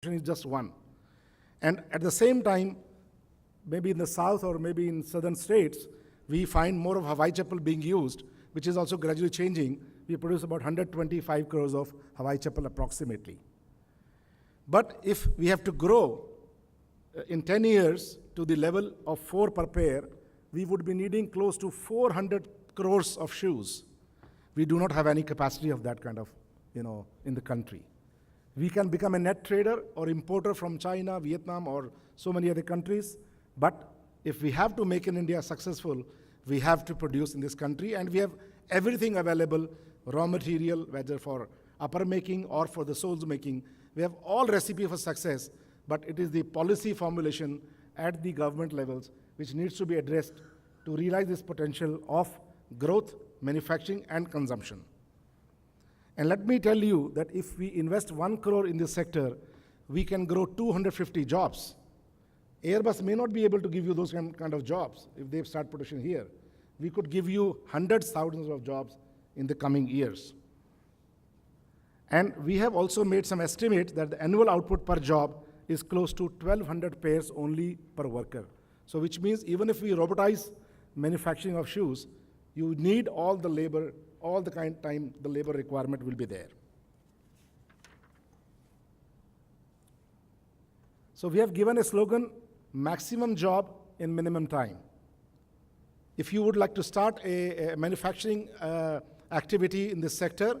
is just one. And at the same time, maybe in the south or maybe in southern states, we find more of Hawaii chapel being used, which is also gradually changing. We produce about 125 crores of Hawaii chapel approximately. But if we have to grow in 10 years to the level of 4 per pair, we would be needing close to 400 crores of shoes. We do not have any capacity of that kind of, in the country. We can become a net trader or importer from China, Vietnam, or so many other countries. But if we have to make in India successful, we have to produce in this country. And we have everything available, raw material, whether for upper making or for the soles making. We have all recipe for success, but it is the policy formulation at the government levels which needs to be addressed to realize this potential of growth, manufacturing, and consumption. And let me tell you that if we invest 1 crore in this sector, we can grow 250 jobs. Airbus may not be able to give you those kind of jobs if they start production here. We could give you hundreds, thousands of jobs in the coming years. And we have also made some estimates that the annual output per job is close to 1,200 pairs only per worker. So which means even if we robotize manufacturing of shoes, you need all the labor, all the kind of time the labor requirement will be there. So we have given a slogan, maximum job in minimum time. If you would like to start a manufacturing activity in this sector,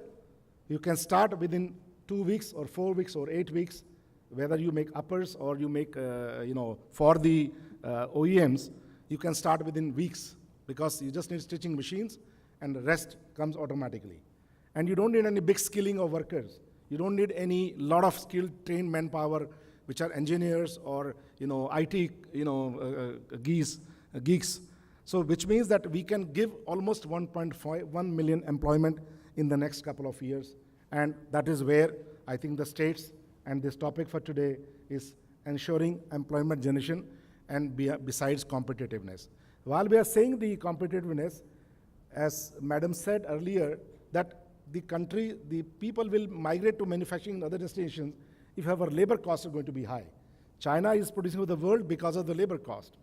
you can start within 2 weeks or 4 weeks or 8 weeks, whether you make uppers or you make, for the OEMs, you can start within weeks because you just need stitching machines and the rest comes automatically. And you don't need any big skilling of workers. You don't need any lot of skilled, trained manpower, which are engineers or IT geeks. So which means that we can give almost 1.1 million employment in the next couple of years. And that is where I think the states and this topic for today is ensuring employment generation and besides competitiveness. While we are saying the competitiveness, as Madam said earlier, that the country, the people will migrate to manufacturing in other destinations if our labor costs are going to be high. China is producing for the world because of the labor cost.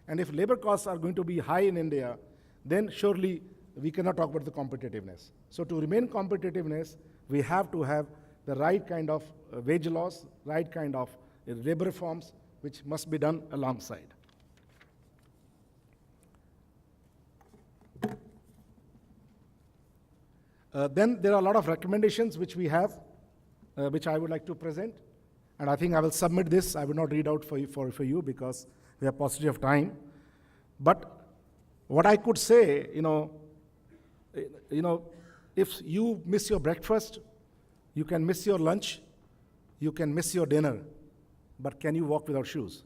And if labor costs are going to be high in India, then surely we cannot talk about the competitiveness. So to remain competitiveness, we have to have the right kind of wage laws, right kind of labor reforms, which must be done alongside. Then there are a lot of recommendations which we have, which I would like to present. And I think I will submit this. I will not read out for you because we have paucity of time. But what I could say, if you miss your breakfast, you can miss your lunch, you can miss your dinner, but can you walk without shoes?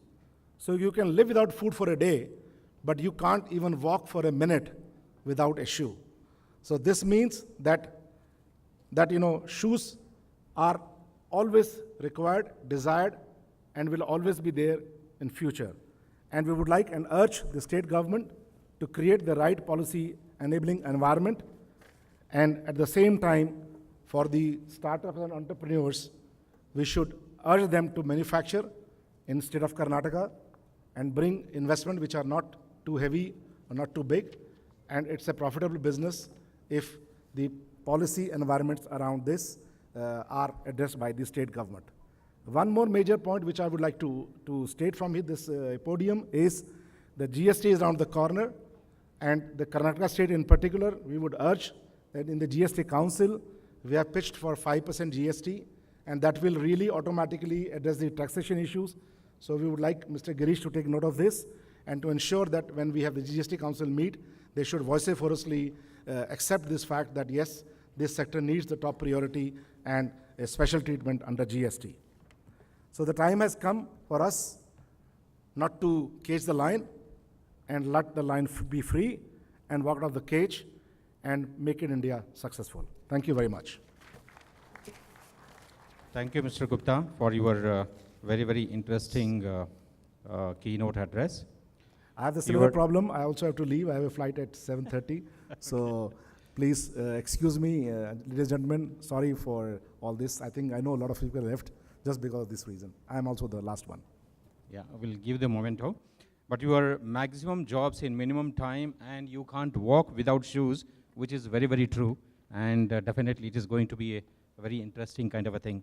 So you can live without food for a day, but you can't even walk for a minute without a shoe. So this means that shoes are always required, desired, and will always be there in future. And we would like and urge the state government to create the right policy enabling environment, and at the same time, for the startups and entrepreneurs, we should urge them to manufacture in state of Karnataka and bring investment which are not too heavy or not too big, and it's a profitable business if the policy environments around this are addressed by the state government. One more major point which I would like to state from this podium is the GST is around the corner, and the Karnataka state in particular, we would urge that in the GST Council, we have pitched for 5% GST, and that will really automatically address the taxation issues. So we would like Mr. Girish to take note of this and to ensure that when we have the GST Council meet, they should vociferously accept this fact that yes, this sector needs the top priority and a special treatment under GST. So the time has come for us not to cage the lion and let the lion be free and walk out of the cage and make it India successful. Thank you very much. Thank you, Mr. Gupta, for your very, very interesting keynote address. I have the similar problem. I also have to leave. I have a flight at 7:30. So please excuse me, ladies and gentlemen. Sorry for all this. I think I know a lot of people left. just because of this reason. I am also the last one. Yeah, we'll give the memento. But your maximum jobs in minimum time, and you can't walk without shoes, which is very, very true. And definitely it is going to be a very interesting kind of a thing.